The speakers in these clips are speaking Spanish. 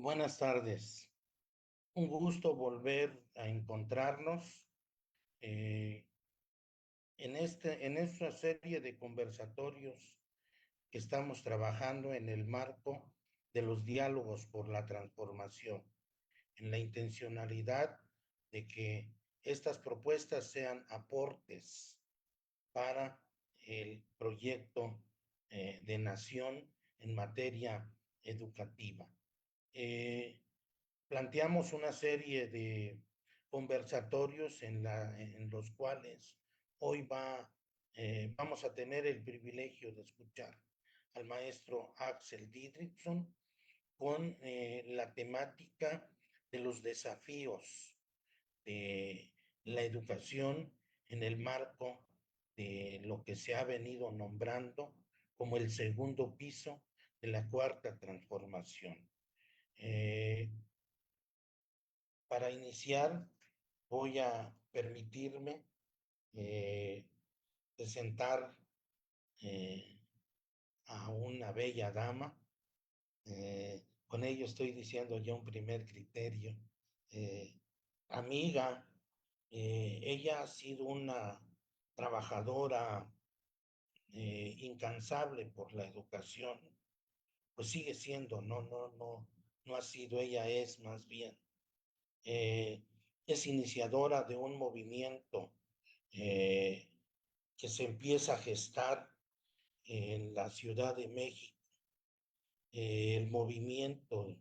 Buenas tardes. Un gusto volver a encontrarnos eh, en esta serie de conversatorios que estamos trabajando en el marco de los diálogos por la transformación, en la intencionalidad de que estas propuestas sean aportes para el proyecto de nación en materia educativa. Eh, Planteamos una serie de conversatorios en los cuales hoy vamos a tener el privilegio de escuchar al maestro Axel Didrikson con la temática de los desafíos de la educación en el marco de lo que se ha venido nombrando como el segundo piso de la cuarta transformación. Eh, para iniciar, voy a permitirme eh, presentar eh, a una bella dama. Con ello estoy diciendo ya un primer criterio. Eh, Amiga, ella ha sido una trabajadora incansable por la educación, pues sigue siendo, no ha sido, ella es más bien. eh, es iniciadora de un movimiento eh, que se empieza a gestar en la Ciudad de México, el movimiento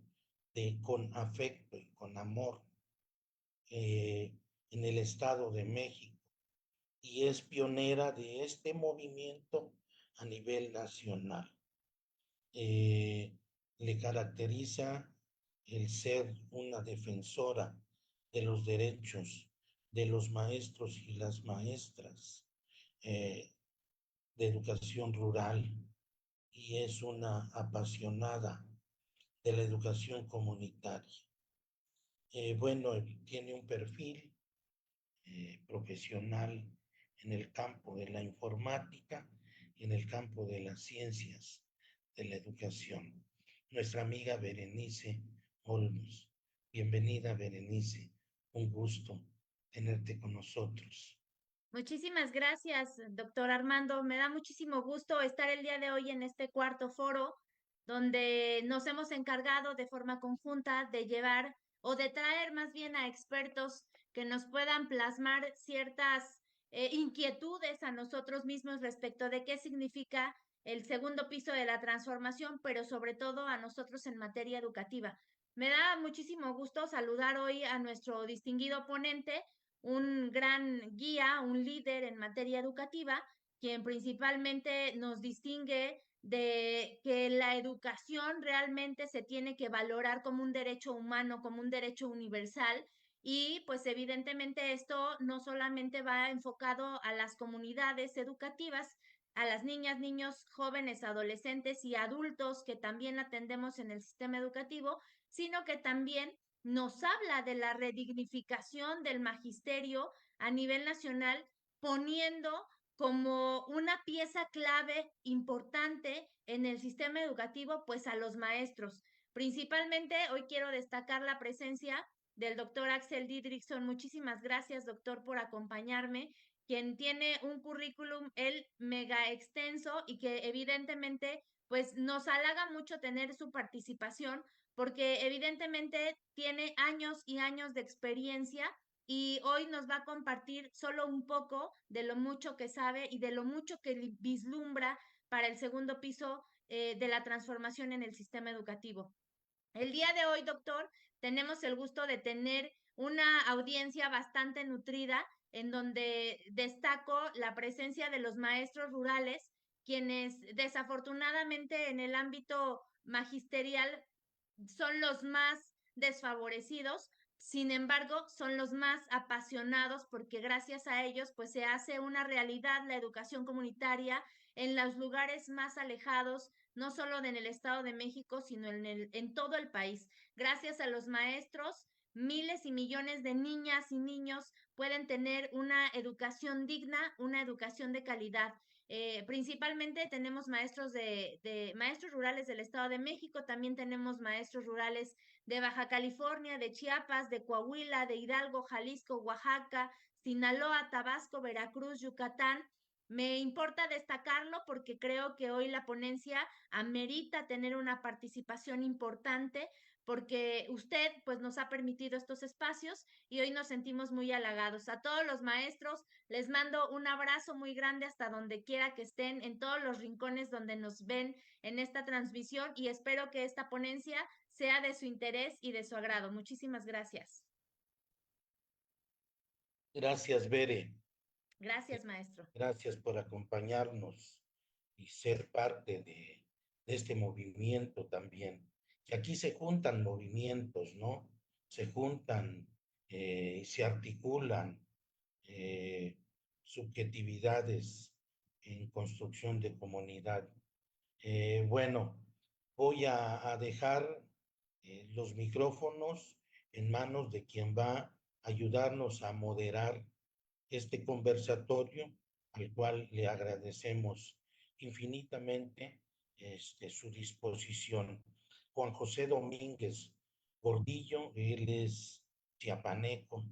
de con afecto y con amor en el Estado de México, y es pionera de este movimiento a nivel nacional. eh, Le caracteriza el ser una defensora de los derechos de los maestros y las maestras eh, de educación rural, y es una apasionada de la educación comunitaria. Bueno, tiene un perfil profesional en el campo de la informática y en el campo de las ciencias de la educación. Nuestra amiga Berenice Olmos. Bienvenida, Berenice. Un gusto tenerte con nosotros. Muchísimas gracias, doctor Armando. Me da muchísimo gusto estar el día de hoy en este cuarto foro, donde nos hemos encargado de forma conjunta de llevar o de traer más bien a expertos que nos puedan plasmar ciertas inquietudes a nosotros mismos respecto de qué significa el segundo piso de la transformación, pero sobre todo a nosotros en materia educativa. Me da muchísimo gusto saludar hoy a nuestro distinguido ponente, un gran guía, un líder en materia educativa, quien principalmente nos distingue de que la educación realmente se tiene que valorar como un derecho humano, como un derecho universal. Y pues evidentemente esto no solamente va enfocado a las comunidades educativas, a las niñas, niños, jóvenes, adolescentes y adultos que también atendemos en el sistema educativo, sino que también nos habla de la redignificación del magisterio a nivel nacional, poniendo como una pieza clave importante en el sistema educativo, pues a los maestros. Principalmente hoy quiero destacar la presencia del doctor Axel Didrikson. Muchísimas gracias, doctor, por acompañarme, quien tiene un currículum, él, mega extenso y que evidentemente pues nos halaga mucho tener su participación porque evidentemente tiene años y años de experiencia y hoy nos va a compartir solo un poco de lo mucho que sabe y de lo mucho que vislumbra para el segundo piso de la transformación en el sistema educativo. El día de hoy, doctor, tenemos el gusto de tener una audiencia bastante nutrida en donde destaco la presencia de los maestros rurales, quienes desafortunadamente en el ámbito magisterial son los más desfavorecidos. Sin embargo, son los más apasionados porque gracias a ellos pues se hace una realidad la educación comunitaria en los lugares más alejados, no solo en el Estado de México, sino en todo el país. Gracias a los maestros, miles y millones de niñas y niños pueden tener una educación digna, una educación de calidad. Principalmente tenemos maestros de maestros rurales del Estado de México, también tenemos maestros rurales de Baja California, de Chiapas, de Coahuila, de Hidalgo, Jalisco, Oaxaca, Sinaloa, Tabasco, Veracruz, Yucatán. Me importa destacarlo porque creo que hoy la ponencia amerita tener una participación importante porque usted pues nos ha permitido estos espacios y hoy nos sentimos muy halagados. A todos los maestros les mando un abrazo muy grande hasta donde quiera que estén, en todos los rincones donde nos ven en esta transmisión y espero que esta ponencia sea de su interés y de su agrado. Muchísimas gracias. Gracias, Bere. Gracias, maestro. Gracias por acompañarnos y ser parte de este movimiento también. Que aquí se juntan movimientos, ¿no? Se juntan, se articulan subjetividades en construcción de comunidad. Bueno, voy a dejar los micrófonos en manos de quien va a ayudarnos a moderar este conversatorio, al cual le agradecemos infinitamente su disposición. Juan José Domínguez Gordillo, él es chiapaneco,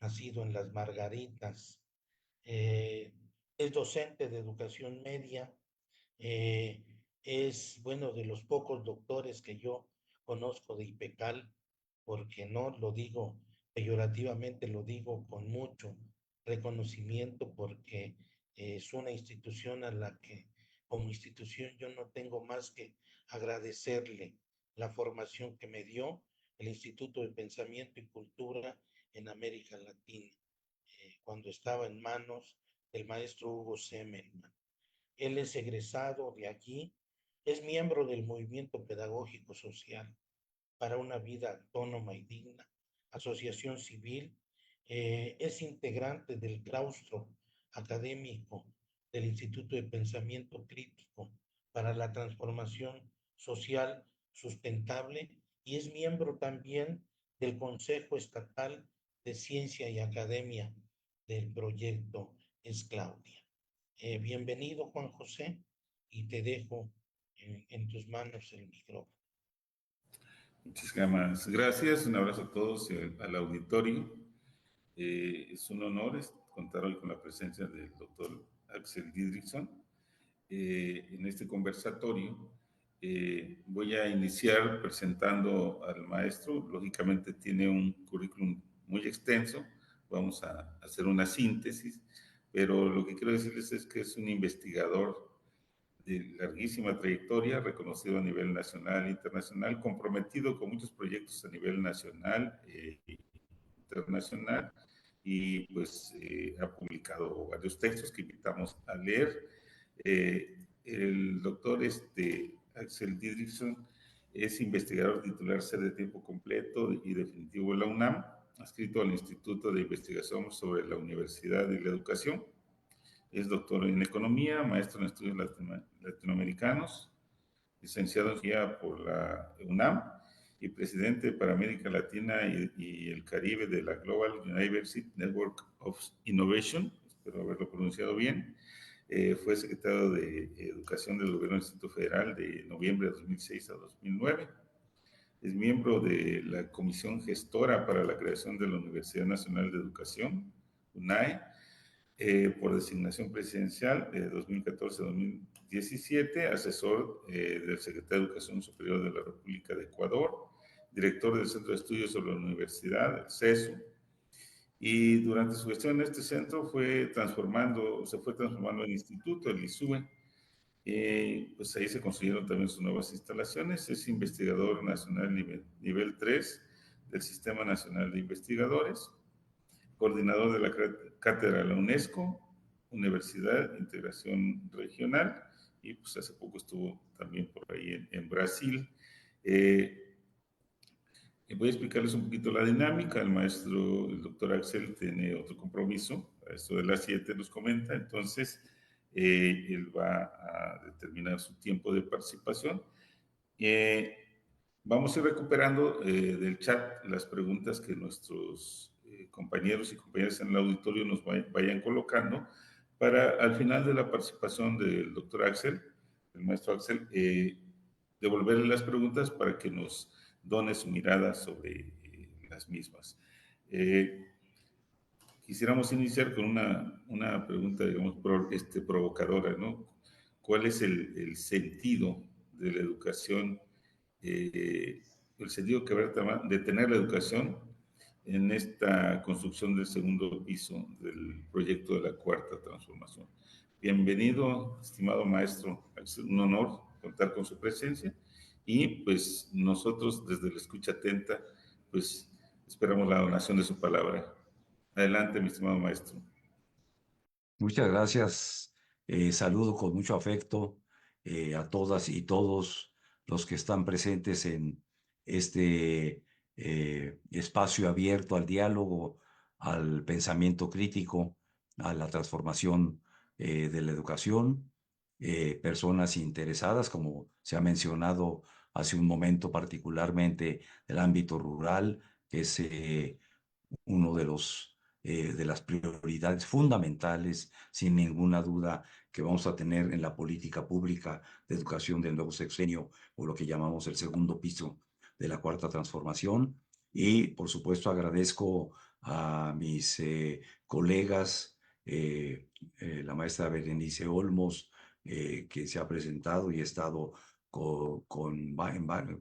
nacido en Las Margaritas, eh, es docente de educación media, es, bueno, de los pocos doctores que yo conozco de IPECAL, porque no lo digo peyorativamente, lo digo con mucho reconocimiento, porque es una institución a la que como institución yo no tengo más que agradecerle la formación que me dio el Instituto de Pensamiento y Cultura en América Latina, cuando estaba en manos del maestro Hugo Semelman. Él es egresado de allí, es miembro del Movimiento Pedagógico Social para una Vida Autónoma y Digna, asociación civil, es integrante del claustro académico del Instituto de Pensamiento Crítico para la Transformación Social Sustentable y es miembro también del Consejo Estatal de Ciencia y Academia del proyecto Es Claudia. Bienvenido, Juan José, y te dejo en tus manos el micrófono. Muchísimas gracias, un abrazo a todos y al auditorio. Es un honor contar hoy con la presencia del doctor Axel Didrikson en este conversatorio. Voy a iniciar presentando al maestro. Lógicamente tiene un currículum muy extenso, vamos a hacer una síntesis, pero lo que quiero decirles es que es un investigador de larguísima trayectoria, reconocido a nivel nacional e internacional, comprometido con muchos proyectos a nivel nacional e internacional, y pues ha publicado varios textos que invitamos a leer. El doctor Axel Didrikson es investigador titular C de tiempo completo y definitivo de la UNAM, adscrito al Instituto de Investigación sobre la Universidad y la Educación. Es doctor en Economía, maestro en Estudios Latinoamericanos, licenciado en Geografía por la UNAM y presidente para América Latina y el Caribe de la Global University Network of Innovation, espero haberlo pronunciado bien. Fue secretario de Educación del Gobierno del Distrito Federal de noviembre de 2006 a 2009. Es miembro de la Comisión Gestora para la Creación de la Universidad Nacional de Educación, UNAE, por designación presidencial de 2014-2017, asesor del secretario de Educación Superior de la República de Ecuador, director del Centro de Estudios sobre la Universidad, el CESU, y durante su gestión en este centro se fue transformando en instituto, el ISUE. Pues ahí se construyeron también sus nuevas instalaciones. Es investigador nacional nivel 3 del Sistema Nacional de Investigadores, coordinador de la cátedra de la UNESCO, Universidad Integración Regional, y pues hace poco estuvo también por ahí en Brasil. Voy a explicarles un poquito la dinámica. El maestro, el doctor Axel, tiene otro compromiso, a esto de las 7 nos comenta, entonces él va a determinar su tiempo de participación. Vamos a ir recuperando del chat las preguntas que nuestros compañeros y compañeras en el auditorio nos vayan colocando para al final de la participación del doctor Axel, el maestro Axel, devolverle las preguntas para que nos done su mirada sobre las mismas. Quisiéramos iniciar con una pregunta, digamos, provocadora, ¿no? ¿Cuál es el sentido de la educación, el sentido que de tener la educación en esta construcción del segundo piso del proyecto de la Cuarta Transformación? Bienvenido, estimado maestro, es un honor contar con su presencia y pues nosotros desde la escucha atenta pues esperamos la donación de su palabra. Adelante, mi estimado maestro. Muchas gracias. Saludo con mucho afecto a todas y todos los que están presentes en este espacio abierto al diálogo, al pensamiento crítico, a la transformación de la educación. Personas interesadas, como se ha mencionado hace un momento, particularmente el ámbito rural, que es uno de las prioridades fundamentales, sin ninguna duda, que vamos a tener en la política pública de educación del nuevo sexenio, o lo que llamamos el segundo piso de la Cuarta Transformación. Y, por supuesto, agradezco a mis colegas, la maestra Berenice Olmos, que se ha presentado y ha estado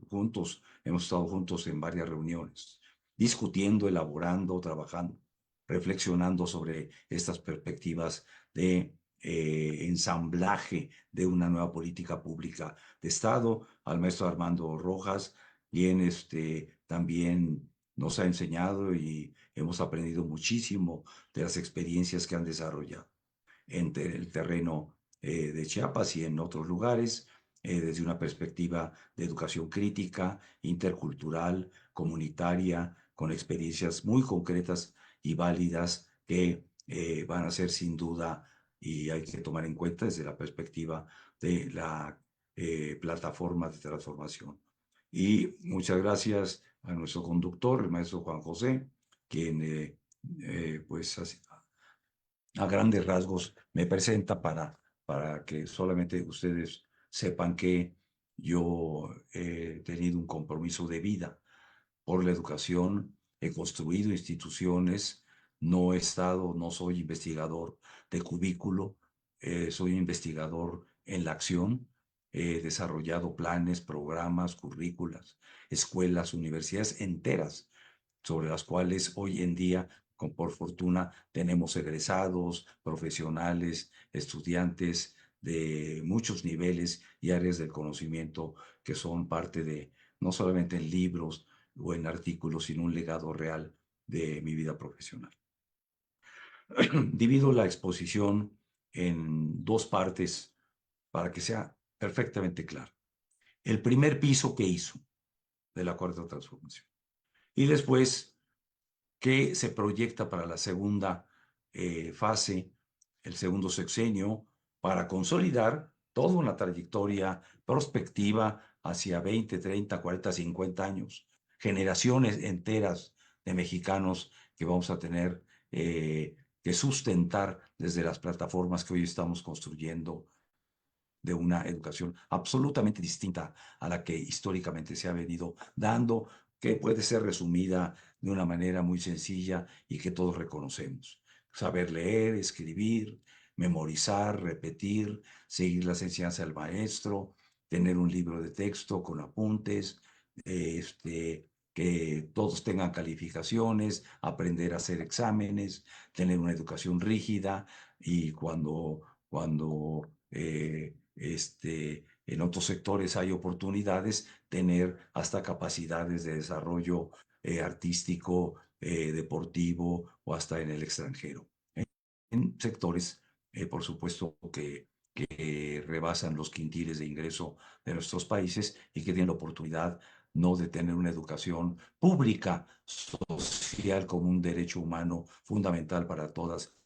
juntos, hemos estado juntos en varias reuniones, discutiendo, elaborando, trabajando, reflexionando sobre estas perspectivas de ensamblaje de una nueva política pública de Estado, al maestro Armando Rojas, quien también nos ha enseñado y hemos aprendido muchísimo de las experiencias que han desarrollado en el terreno de Chiapas y en otros lugares, desde una perspectiva de educación crítica, intercultural, comunitaria, con experiencias muy concretas y válidas que van a ser sin duda, y hay que tomar en cuenta desde la perspectiva de la plataforma de transformación. Y muchas gracias a nuestro conductor, el maestro Juan José, quien pues a grandes rasgos me presenta para que solamente ustedes sepan que yo he tenido un compromiso de vida por la educación, he construido instituciones, no soy investigador de cubículo, soy investigador en la acción, he desarrollado planes, programas, currículas, escuelas, universidades enteras sobre las cuales hoy en día, por fortuna, tenemos egresados, profesionales, estudiantes de muchos niveles y áreas del conocimiento que son parte de, no solamente en libros o en artículos, sino un legado real de mi vida profesional. Divido la exposición en dos partes para que sea perfectamente claro. El primer piso que hizo de la Cuarta Transformación. Y después, ¿qué se proyecta para la segunda fase, el segundo sexenio, para consolidar toda una trayectoria prospectiva hacia 20, 30, 40, 50 años? Generaciones enteras de mexicanos que vamos a tener que sustentar desde las plataformas que hoy estamos construyendo de una educación absolutamente distinta a la que históricamente se ha venido dando, que puede ser resumida de una manera muy sencilla y que todos reconocemos. Saber leer, escribir, memorizar, repetir, seguir las enseñanzas del maestro, tener un libro de texto con apuntes, que todos tengan calificaciones, aprender a hacer exámenes, tener una educación rígida y cuando en otros sectores hay oportunidades, tener hasta capacidades de desarrollo artístico, deportivo o hasta en el extranjero. En sectores, por supuesto, que rebasan los quintiles de ingreso de nuestros países y que tienen la oportunidad no de tener una educación pública, social, como un derecho humano fundamental para todas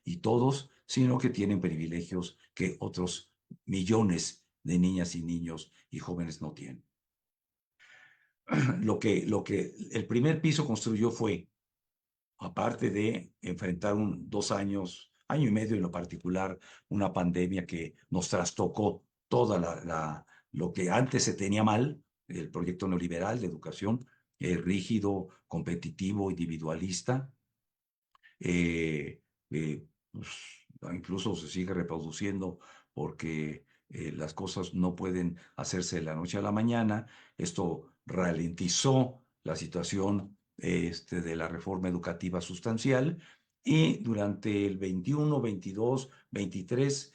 y todos, sino que tienen privilegios que otros millones de niñas y niños y jóvenes no tienen. Lo que el primer piso construyó fue, aparte de enfrentar 2 años año y medio en lo particular, una pandemia que nos trastocó toda lo que antes se tenía mal, el proyecto neoliberal de educación, rígido, competitivo, individualista, pues, incluso se sigue reproduciendo porque las cosas no pueden hacerse de la noche a la mañana. Esto ralentizó la situación de la reforma educativa sustancial y durante el 21, 22, 23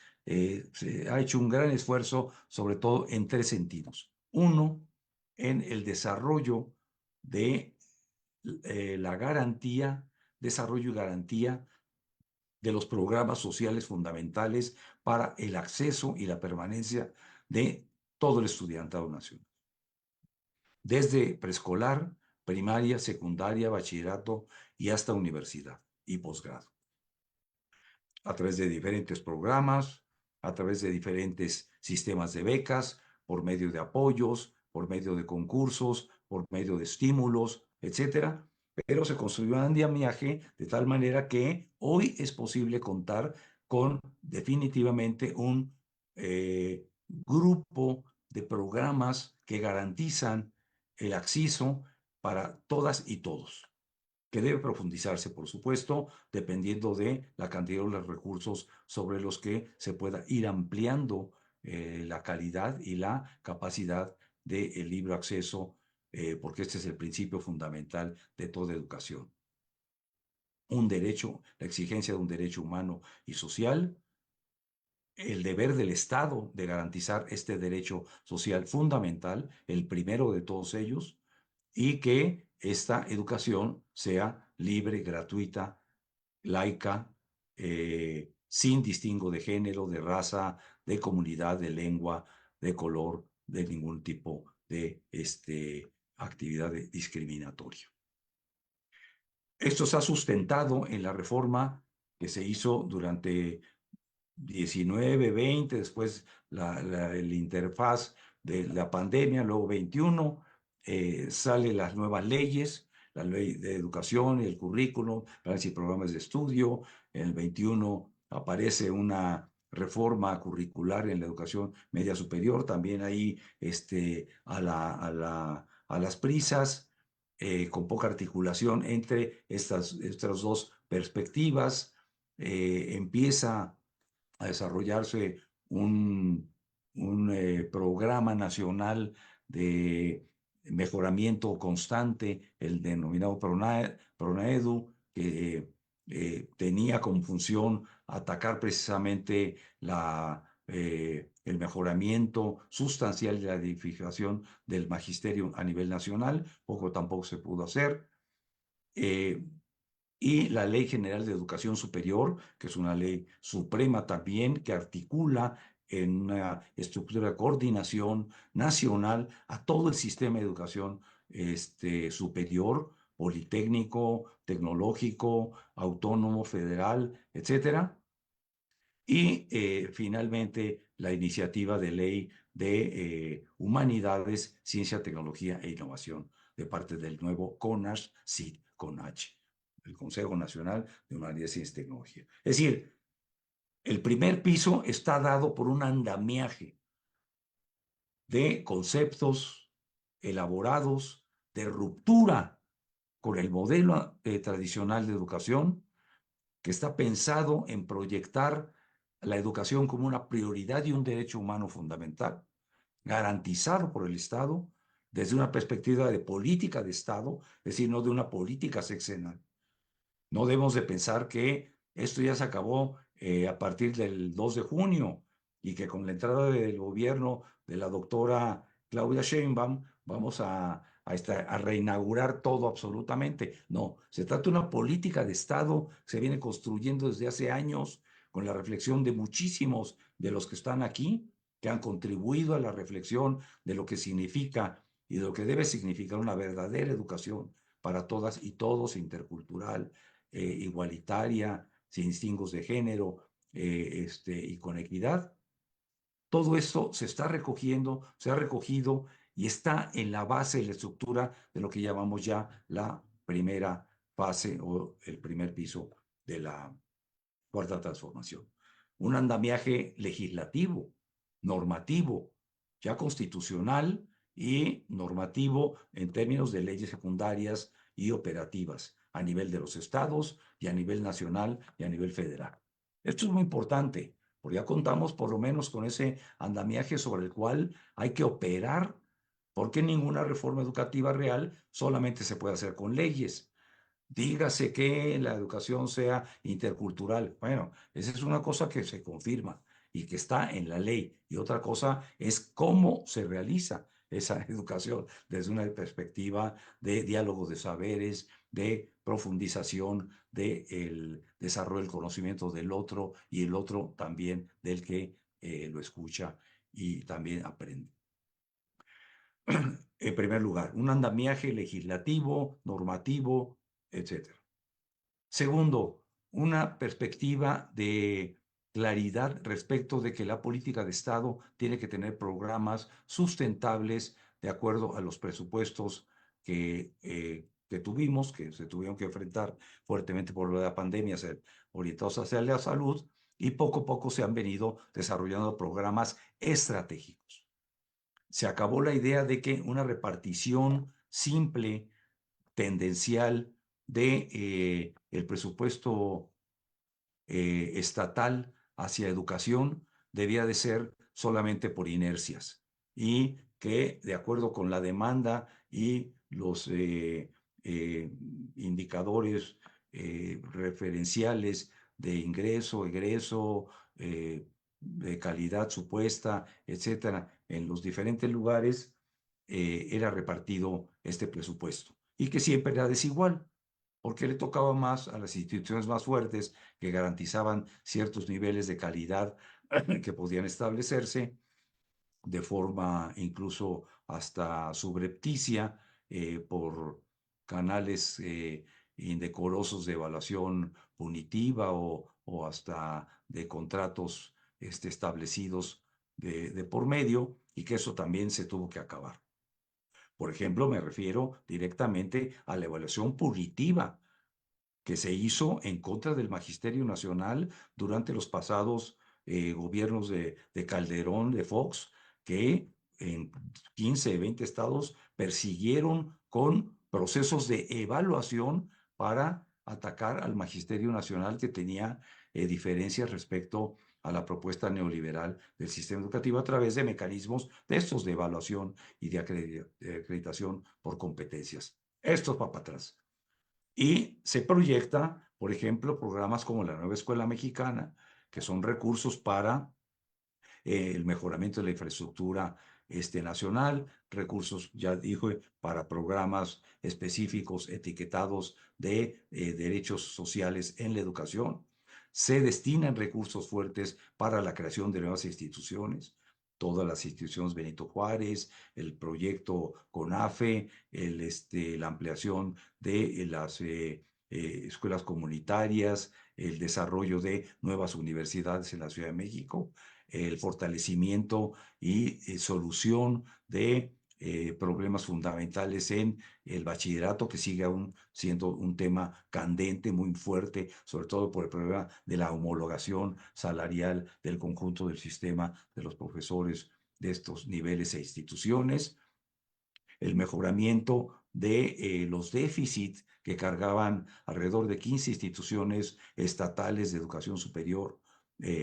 se ha hecho un gran esfuerzo, sobre todo en tres sentidos. Uno, en el desarrollo de la garantía, desarrollo y garantía de los programas sociales fundamentales para el acceso y la permanencia de todo el estudiantado nacional, desde preescolar, primaria, secundaria, bachillerato y hasta universidad y posgrado, a través de diferentes programas, a través de diferentes sistemas de becas, por medio de apoyos, por medio de concursos, por medio de estímulos, etcétera. Pero se construyó un andamiaje de tal manera que hoy es posible contar con definitivamente un grupo de programas que garantizan el acceso para todas y todos, que debe profundizarse, por supuesto, dependiendo de la cantidad de los recursos sobre los que se pueda ir ampliando la calidad y la capacidad del libre acceso, porque este es el principio fundamental de toda educación. Un derecho, la exigencia de un derecho humano y social, el deber del Estado de garantizar este derecho social fundamental, el primero de todos ellos, y que esta educación sea libre, gratuita, laica, sin distingo de género, de raza, de comunidad, de lengua, de color, de ningún tipo de actividad discriminatoria. Esto se ha sustentado en la reforma que se hizo durante 19, 20, después el interfaz de la pandemia, luego 21, salen las nuevas leyes, la ley de educación y el currículum, planes y programas de estudio. En el 21 aparece una reforma curricular en la educación media superior, también ahí a las prisas, con poca articulación entre estas dos perspectivas. Empieza a desarrollarse un programa nacional de mejoramiento constante, el denominado PRONAEDU, que tenía como función atacar precisamente el mejoramiento sustancial de la edificación del magisterio a nivel nacional. Poco tampoco se pudo hacer. Y la Ley General de Educación Superior, que es una ley suprema también, que articula en una estructura de coordinación nacional a todo el sistema de educación superior, politécnico, tecnológico, autónomo, federal, etcétera. Y finalmente la iniciativa de ley de Humanidades, Ciencia, Tecnología e Innovación de parte del nuevo CONACH, CID, CONACH, el Consejo Nacional de Humanidades, Ciencia y Tecnología. Es decir, el primer piso está dado por un andamiaje de conceptos elaborados, de ruptura con el modelo tradicional de educación, que está pensado en proyectar la educación como una prioridad y un derecho humano fundamental, garantizado por el Estado desde una perspectiva de política de Estado, es decir, no de una política sexenal. No debemos de pensar que esto ya se acabó a partir del 2 de junio y que con la entrada del gobierno de la doctora Claudia Sheinbaum vamos a reinaugurar todo absolutamente. No, se trata de una política de Estado que se viene construyendo desde hace años con la reflexión de muchísimos de los que están aquí, que han contribuido a la reflexión de lo que significa y de lo que debe significar una verdadera educación para todas y todos, intercultural, igualitaria, sin distingos de género y con equidad. Todo esto se está recogiendo, se ha recogido y está en la base y la estructura de lo que llamamos ya la primera fase o el primer piso de la cuarta transformación. Un andamiaje legislativo, normativo, ya constitucional y normativo en términos de leyes secundarias y operativas a nivel de los estados y a nivel nacional y a nivel federal. Esto es muy importante, porque ya contamos por lo menos con ese andamiaje sobre el cual hay que operar, porque ninguna reforma educativa real solamente se puede hacer con leyes. Dígase que la educación sea intercultural. Bueno, esa es una cosa que se confirma y que está en la ley. Y otra cosa es cómo se realiza esa educación desde una perspectiva de diálogo de saberes, de profundización del desarrollo del conocimiento del otro y el otro también del que lo escucha y también aprende. En primer lugar, un andamiaje legislativo, normativo, etc. Segundo, una perspectiva de claridad respecto de que la política de Estado tiene que tener programas sustentables de acuerdo a los presupuestos que tuvimos, que se tuvieron que enfrentar fuertemente por la pandemia, ser orientados hacia la salud, y poco a poco se han venido desarrollando programas estratégicos. Se acabó la idea de que una repartición simple, tendencial de el presupuesto estatal hacia educación debía de ser solamente por inercias y que de acuerdo con la demanda y los indicadores referenciales de ingreso, egreso, de calidad supuesta, etcétera, en los diferentes lugares, era repartido este presupuesto y que siempre era desigual, porque le tocaba más a las instituciones más fuertes que garantizaban ciertos niveles de calidad que podían establecerse de forma incluso hasta subrepticia por canales indecorosos de evaluación punitiva o hasta de contratos establecidos de por medio, y que eso también se tuvo que acabar. Por ejemplo, me refiero directamente a la evaluación punitiva que se hizo en contra del Magisterio Nacional durante los pasados gobiernos de Calderón, de Fox, que en 15, 20 estados persiguieron con procesos de evaluación para atacar al Magisterio Nacional, que tenía diferencias respecto a la propuesta neoliberal del sistema educativo a través de mecanismos de estos de evaluación y de acreditación por competencias. Esto va para atrás. Y se proyecta, por ejemplo, programas como la Nueva Escuela Mexicana, que son recursos para el mejoramiento de la infraestructura nacional, recursos, ya dije, para programas específicos etiquetados de derechos sociales en la educación. Se destinan recursos fuertes para la creación de nuevas instituciones, todas las instituciones Benito Juárez, el proyecto CONAFE, la ampliación de las escuelas comunitarias, el desarrollo de nuevas universidades en la Ciudad de México, el fortalecimiento y solución de problemas fundamentales en el bachillerato, que sigue aún siendo un tema candente, muy fuerte, sobre todo por el problema de la homologación salarial del conjunto del sistema de los profesores de estos niveles e instituciones, el mejoramiento de los déficits que cargaban alrededor de 15 instituciones estatales de educación superior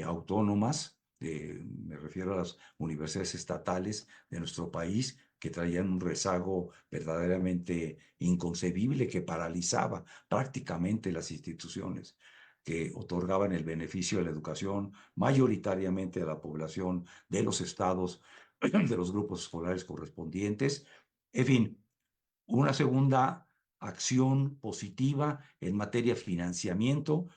autónomas, me refiero a las universidades estatales de nuestro país, que traían un rezago verdaderamente inconcebible que paralizaba prácticamente las instituciones que otorgaban el beneficio de la educación mayoritariamente a la población de los estados, de los grupos escolares correspondientes. En fin, una segunda acción positiva en materia de financiamiento,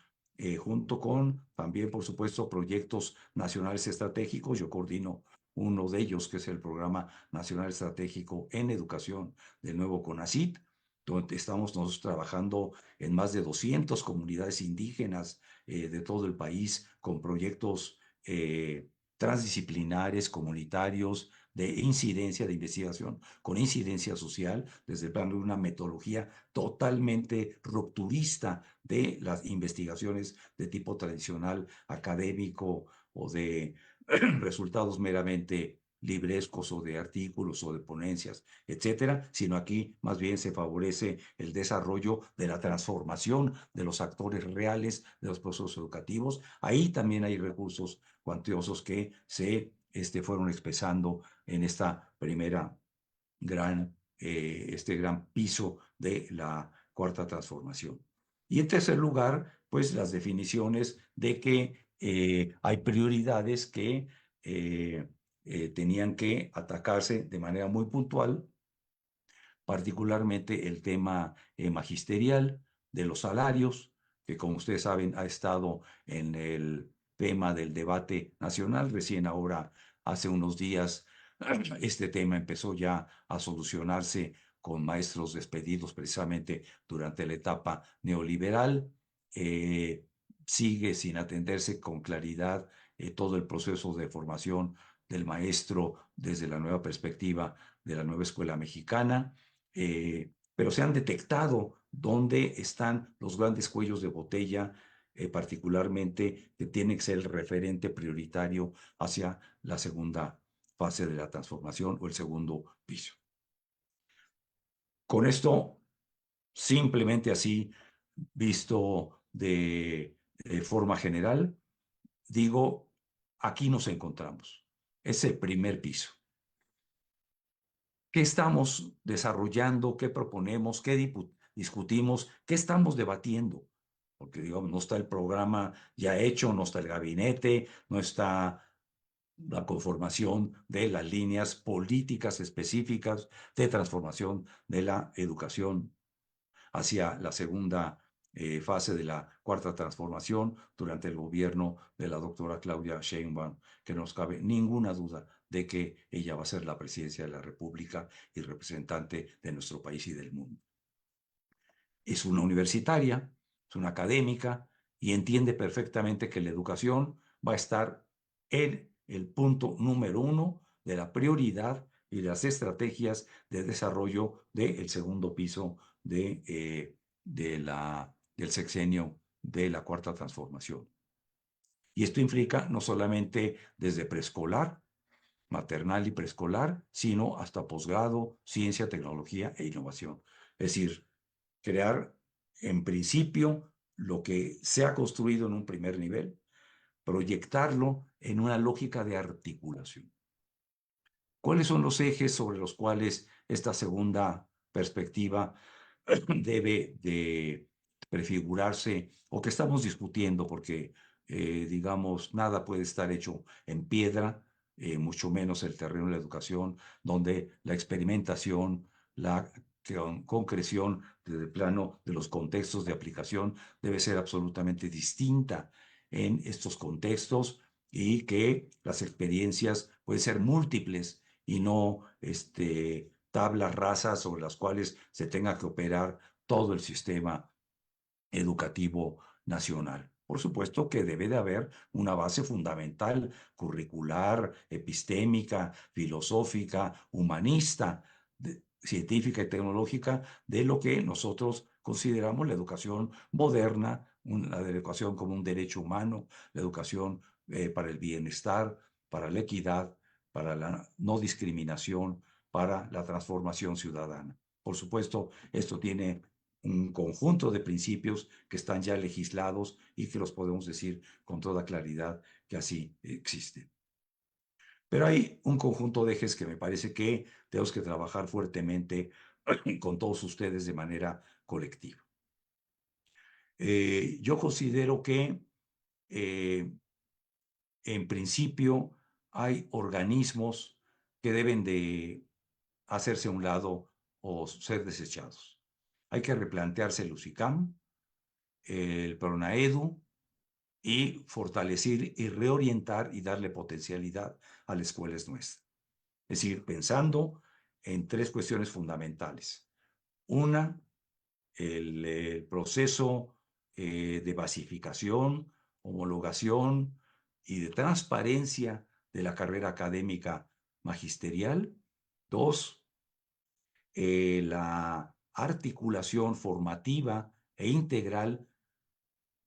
junto con también, por supuesto, proyectos nacionales estratégicos. Yo coordino uno de ellos, que es el Programa Nacional Estratégico en Educación del nuevo CONACYT, donde estamos nosotros trabajando en más de 200 comunidades indígenas de todo el país, con proyectos transdisciplinares, comunitarios, de incidencia, de investigación con incidencia social, desde el plano de una metodología totalmente rupturista de las investigaciones de tipo tradicional, académico o de resultados meramente librescos o de artículos o de ponencias, etcétera, sino aquí más bien se favorece el desarrollo de la transformación de los actores reales de los procesos educativos. Ahí también hay recursos cuantiosos que se fueron expresando en esta primera este gran piso de la cuarta transformación. Y en tercer lugar, pues las definiciones de que hay prioridades que tenían que atacarse de manera muy puntual, particularmente el tema magisterial de los salarios, que como ustedes saben ha estado en el tema del debate nacional. Recién ahora, hace unos días, este tema empezó ya a solucionarse con maestros despedidos precisamente durante la etapa neoliberal. Sigue sin atenderse con claridad todo el proceso de formación del maestro desde la nueva perspectiva de la nueva escuela mexicana, pero se han detectado dónde están los grandes cuellos de botella, particularmente que tiene que ser el referente prioritario hacia la segunda fase de la transformación o el segundo piso. Con esto, simplemente así, visto de forma general, digo, aquí nos encontramos. Ese primer piso. ¿Qué estamos desarrollando? ¿Qué proponemos? ¿Qué discutimos? ¿Qué estamos debatiendo? Porque, digamos, no está el programa ya hecho, no está el gabinete, no está la conformación de las líneas políticas específicas de transformación de la educación hacia la segunda fase de la cuarta transformación durante el gobierno de la doctora Claudia Sheinbaum, que no nos cabe ninguna duda de que ella va a ser la presidencia de la República y representante de nuestro país y del mundo. Es una universitaria, es una académica y entiende perfectamente que la educación va a estar en el punto número 1 de la prioridad y las estrategias de desarrollo del segundo piso del sexenio de la cuarta transformación. Y esto implica no solamente desde preescolar, maternal y preescolar, sino hasta posgrado, ciencia, tecnología e innovación. Es decir, crear en principio lo que se ha construido en un primer nivel, proyectarlo en una lógica de articulación. ¿Cuáles son los ejes sobre los cuales esta segunda perspectiva debe de prefigurarse o que estamos discutiendo? Porque, digamos, nada puede estar hecho en piedra, mucho menos el terreno de la educación, donde la experimentación, la concreción del plano de los contextos de aplicación debe ser absolutamente distinta en estos contextos y que las experiencias pueden ser múltiples y no tablas rasas sobre las cuales se tenga que operar todo el sistema educativo nacional. Por supuesto que debe de haber una base fundamental, curricular, epistémica, filosófica, humanista, científica y tecnológica, de lo que nosotros consideramos la educación moderna, la educación como un derecho humano, la educación para el bienestar, para la equidad, para la no discriminación, para la transformación ciudadana. Por supuesto, esto tiene un conjunto de principios que están ya legislados y que los podemos decir con toda claridad que así existen. Pero hay un conjunto de ejes que me parece que tenemos que trabajar fuertemente con todos ustedes de manera colectiva. Yo considero que en principio hay organismos que deben de hacerse a un lado o ser desechados. Hay que replantearse el UCICAM, el PRONAEDU, y fortalecer y reorientar y darle potencialidad a la escuela nuestra. Es decir, pensando en 3 cuestiones fundamentales. Una, el proceso de basificación, homologación y de transparencia de la carrera académica magisterial. 2, la articulación formativa e integral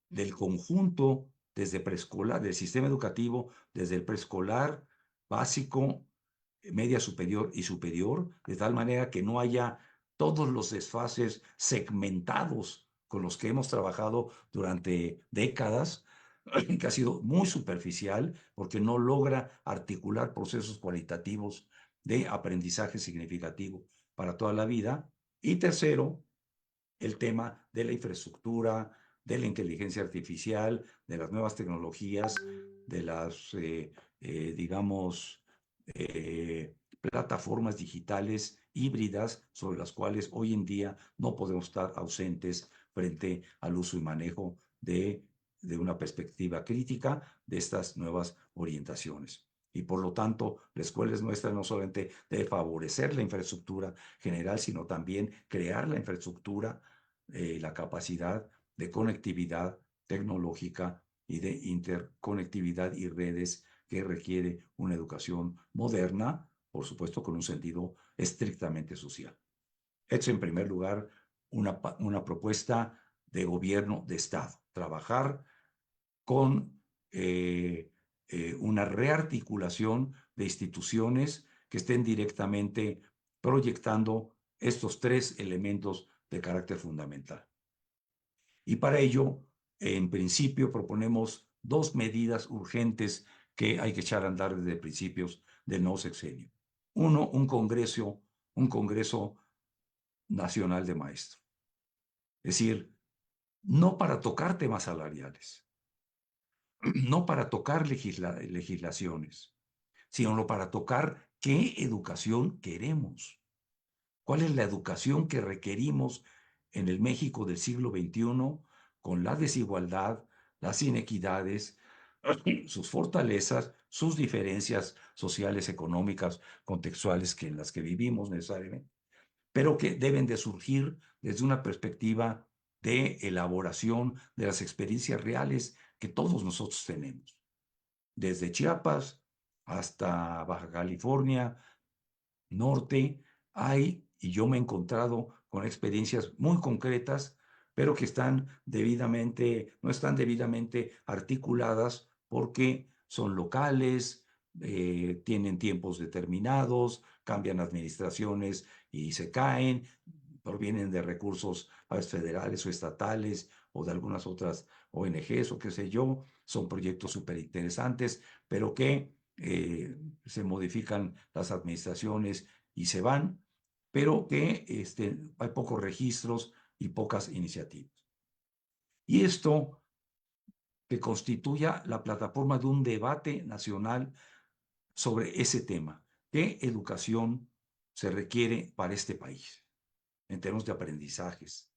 del conjunto desde preescolar, del sistema educativo, desde el preescolar, básico, media superior y superior, de tal manera que no haya todos los desfases segmentados con los que hemos trabajado durante décadas, que ha sido muy superficial porque no logra articular procesos cualitativos de aprendizaje significativo para toda la vida. Y tercero, el tema de la infraestructura, de la inteligencia artificial, de las nuevas tecnologías, de las, digamos, plataformas digitales híbridas sobre las cuales hoy en día no podemos estar ausentes frente al uso y manejo de una perspectiva crítica de estas nuevas orientaciones. Y por lo tanto, la escuela es nuestra no solamente debe favorecer la infraestructura general, sino también crear la infraestructura, la capacidad de conectividad tecnológica y de interconectividad y redes que requiere una educación moderna, por supuesto con un sentido estrictamente social. Esto en primer lugar, una propuesta de gobierno de Estado, trabajar con una rearticulación de instituciones que estén directamente proyectando estos 3 elementos de carácter fundamental. Y para ello, en principio, proponemos 2 medidas urgentes que hay que echar a andar desde principios del nuevo sexenio. Uno, un congreso nacional de maestros. Es decir, no para tocar temas salariales, no para tocar legislaciones, sino para tocar qué educación queremos. ¿Cuál es la educación que requerimos en el México del siglo XXI con la desigualdad, las inequidades, sus fortalezas, sus diferencias sociales, económicas, contextuales en las que vivimos necesariamente, pero que deben de surgir desde una perspectiva de elaboración de las experiencias reales que todos nosotros tenemos? Desde Chiapas hasta Baja California Norte hay, y yo me he encontrado con experiencias muy concretas, pero que no están debidamente articuladas porque son locales, tienen tiempos determinados, cambian administraciones y se caen, provienen de recursos federales o estatales o de algunas otras ONGs o qué sé yo, son proyectos súper interesantes, pero que se modifican las administraciones y se van, pero que hay pocos registros y pocas iniciativas. Y esto que constituya la plataforma de un debate nacional sobre ese tema. ¿Qué educación se requiere para este país en términos de aprendizajes?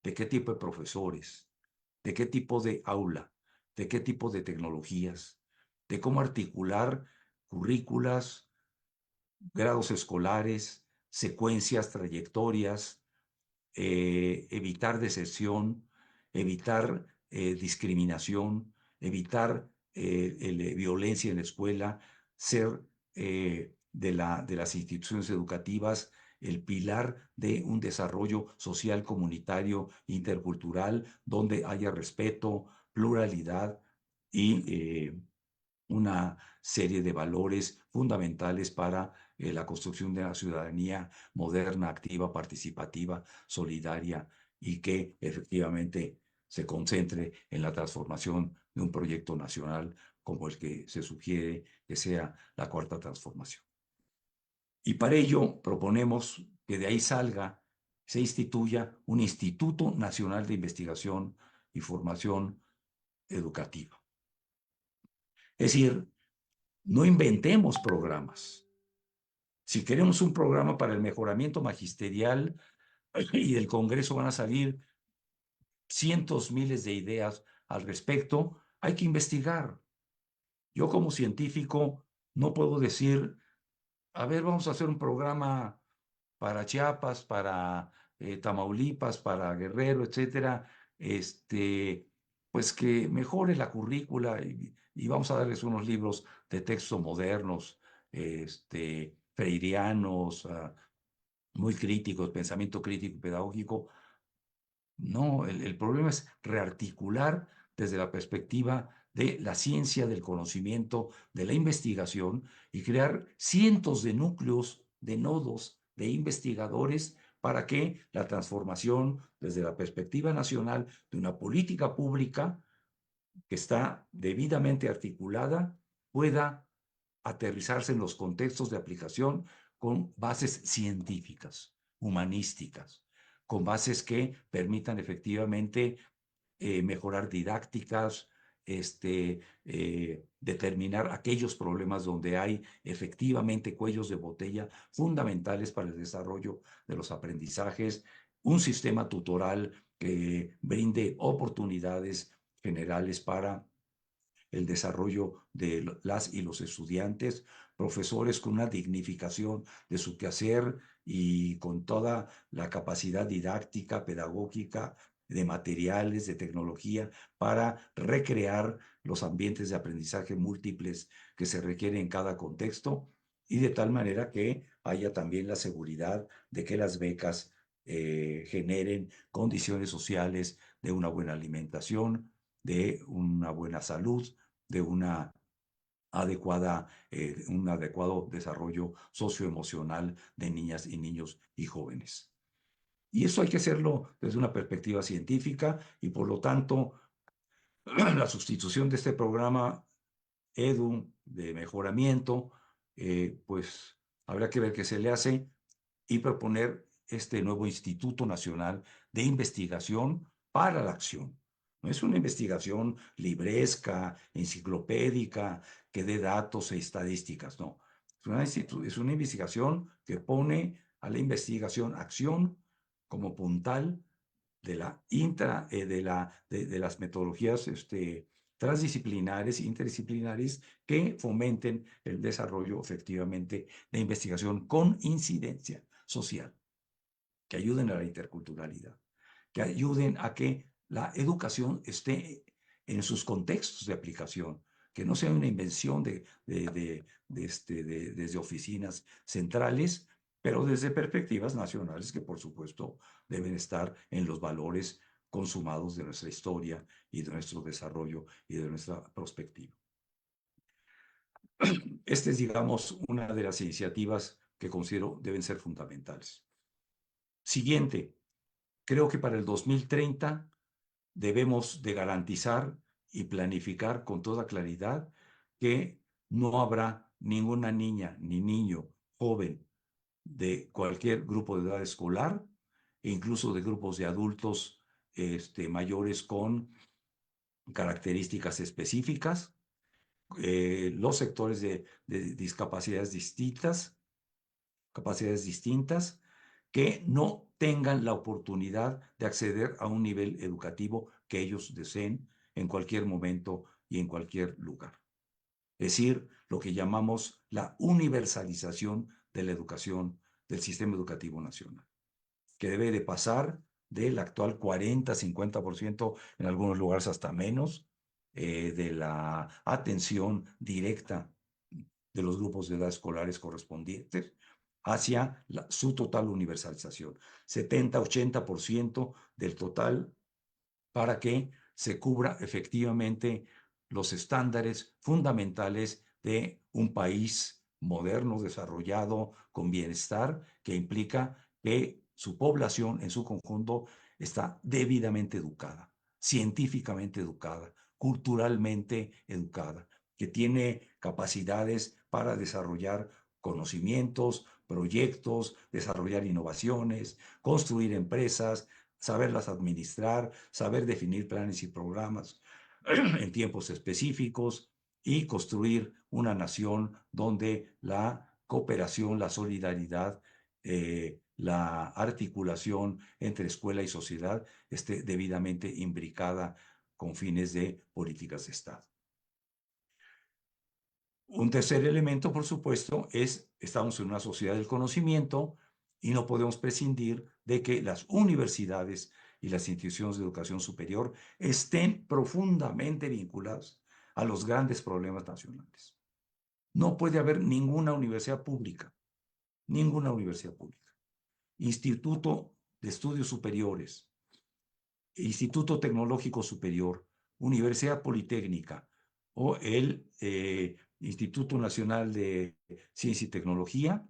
¿De qué tipo de profesores? ¿De qué tipo de aula? ¿De qué tipo de tecnologías? ¿De cómo articular currículas, grados escolares, secuencias, trayectorias, evitar deserción, evitar discriminación, evitar violencia en la escuela, ser de las instituciones educativas el pilar de un desarrollo social, comunitario, intercultural, donde haya respeto, pluralidad y una serie de valores fundamentales para la construcción de una ciudadanía moderna, activa, participativa, solidaria y que efectivamente se concentre en la transformación de un proyecto nacional como el que se sugiere que sea la Cuarta Transformación. Y para ello proponemos que de ahí se instituya un Instituto Nacional de Investigación y Formación Educativa. Es decir, no inventemos programas. Si queremos un programa para el mejoramiento magisterial y del Congreso van a salir cientos, miles de ideas al respecto, hay que investigar. Yo como científico no puedo decir, a ver, vamos a hacer un programa para Chiapas, para Tamaulipas, para Guerrero, etcétera, pues que mejore la currícula y vamos a darles unos libros de texto modernos, freirianos, muy críticos, pensamiento crítico y pedagógico. No, el problema es rearticular desde la perspectiva de la ciencia, del conocimiento, de la investigación y crear cientos de núcleos, de nodos, de investigadores para que la transformación desde la perspectiva nacional de una política pública que está debidamente articulada pueda aterrizarse en los contextos de aplicación con bases científicas, humanísticas, con bases que permitan efectivamente mejorar didácticas, determinar aquellos problemas donde hay efectivamente cuellos de botella fundamentales para el desarrollo de los aprendizajes, un sistema tutoral que brinde oportunidades generales para el desarrollo de las y los estudiantes, profesores con una dignificación de su quehacer y con toda la capacidad didáctica, pedagógica, de materiales, de tecnología, para recrear los ambientes de aprendizaje múltiples que se requieren en cada contexto y de tal manera que haya también la seguridad de que las becas generen condiciones sociales de una buena alimentación, de una buena salud, de una un adecuado desarrollo socioemocional de niñas y niños y jóvenes. Y eso hay que hacerlo desde una perspectiva científica y por lo tanto la sustitución de este programa EDU de mejoramiento, pues habrá que ver qué se le hace y proponer este nuevo Instituto Nacional de Investigación para la Acción. No es una investigación libresca, enciclopédica, que dé datos e estadísticas, no. Es una investigación que pone a la investigación acción como puntal de las metodologías transdisciplinares, interdisciplinares, que fomenten el desarrollo efectivamente de investigación con incidencia social, que ayuden a la interculturalidad, que ayuden a que la educación esté en sus contextos de aplicación, que no sea una invención desde oficinas centrales, pero desde perspectivas nacionales que por supuesto deben estar en los valores consumados de nuestra historia y de nuestro desarrollo y de nuestra perspectiva. Esta es, digamos, una de las iniciativas que considero deben ser fundamentales. Siguiente, creo que para el 2030 debemos de garantizar y planificar con toda claridad que no habrá ninguna niña ni niño joven de cualquier grupo de edad escolar e incluso de grupos de adultos mayores con características específicas, los sectores de discapacidades distintas, capacidades distintas, que no tengan la oportunidad de acceder a un nivel educativo que ellos deseen en cualquier momento y en cualquier lugar. Es decir, lo que llamamos la universalización de la educación del sistema educativo nacional, que debe de pasar del actual 40-50%, en algunos lugares hasta menos, de la atención directa de los grupos de edad escolares correspondientes hacia su total universalización, 70-80% del total, para que se cubra efectivamente los estándares fundamentales de un país moderno, desarrollado, con bienestar, que implica que su población en su conjunto está debidamente educada, científicamente educada, culturalmente educada, que tiene capacidades para desarrollar conocimientos, proyectos, desarrollar innovaciones, construir empresas, saberlas administrar, saber definir planes y programas en tiempos específicos y construir una nación donde la cooperación, la solidaridad, la articulación entre escuela y sociedad esté debidamente imbricada con fines de políticas de Estado. Un tercer elemento, por supuesto, estamos en una sociedad del conocimiento y no podemos prescindir de que las universidades y las instituciones de educación superior estén profundamente vinculadas a los grandes problemas nacionales. No puede haber ninguna universidad pública, Instituto de Estudios Superiores, Instituto Tecnológico Superior, Universidad Politécnica o el Instituto Nacional de Ciencia y Tecnología,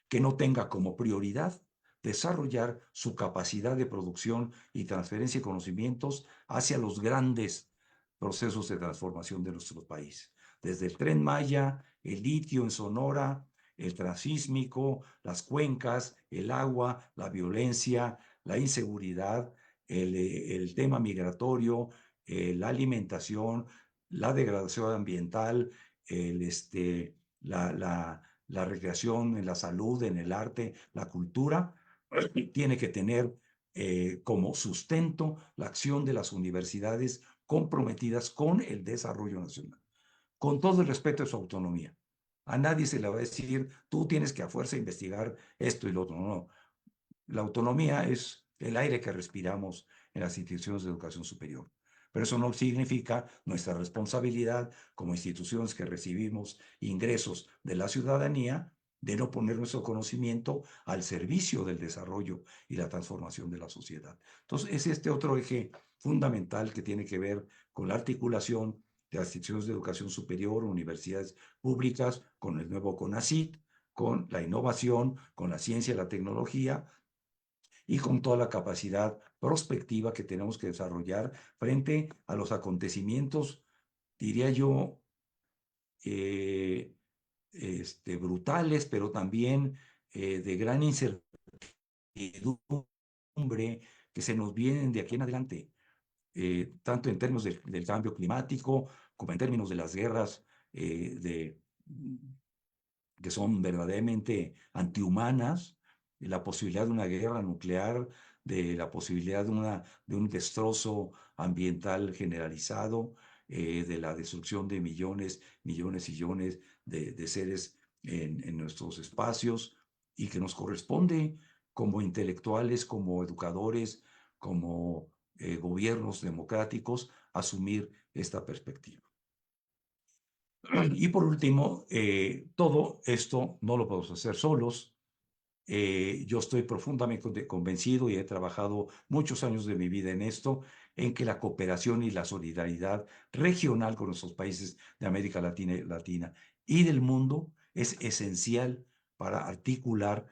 que no tenga como prioridad desarrollar su capacidad de producción y transferencia de conocimientos hacia los grandes procesos de transformación de nuestro país. Desde el Tren Maya, el litio en Sonora, el transísmico, las cuencas, el agua, la violencia, la inseguridad, el tema migratorio, la alimentación, la degradación ambiental, la recreación, en la salud, en el arte, la cultura, tiene que tener como sustento la acción de las universidades comprometidas con el desarrollo nacional, con todo el respeto de su autonomía. A nadie se le va a decir, tú tienes que a fuerza investigar esto y lo otro. No. La autonomía es el aire que respiramos en las instituciones de educación superior. Pero eso no significa nuestra responsabilidad como instituciones que recibimos ingresos de la ciudadanía de no poner nuestro conocimiento al servicio del desarrollo y la transformación de la sociedad. Entonces, es este otro eje fundamental que tiene que ver con la articulación de las instituciones de educación superior, universidades públicas, con el nuevo CONACYT, con la innovación, con la ciencia y la tecnología, y con toda la capacidad prospectiva que tenemos que desarrollar frente a los acontecimientos, diría yo, brutales, pero también de gran incertidumbre que se nos vienen de aquí en adelante, tanto en términos del cambio climático como en términos de las guerras que son verdaderamente antihumanas, la posibilidad de una guerra nuclear, de la posibilidad de un destrozo ambiental generalizado, de la destrucción de millones y millones de seres en nuestros espacios, y que nos corresponde como intelectuales, como educadores, como gobiernos democráticos, asumir esta perspectiva. Y por último, todo esto no lo podemos hacer solos. Yo estoy profundamente convencido, y he trabajado muchos años de mi vida en esto, en que la cooperación y la solidaridad regional con nuestros países de América Latina y del mundo es esencial para articular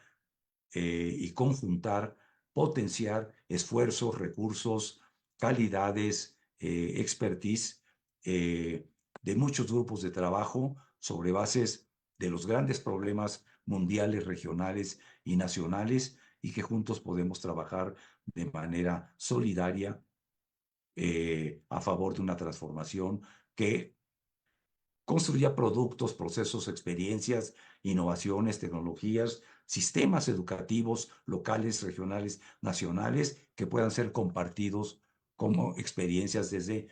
y conjuntar, potenciar esfuerzos, recursos, calidades, expertise de muchos grupos de trabajo sobre bases de los grandes problemas mundiales, regionales y nacionales, y que juntos podemos trabajar de manera solidaria a favor de una transformación que construya productos, procesos, experiencias, innovaciones, tecnologías, sistemas educativos locales, regionales, nacionales, que puedan ser compartidos como experiencias desde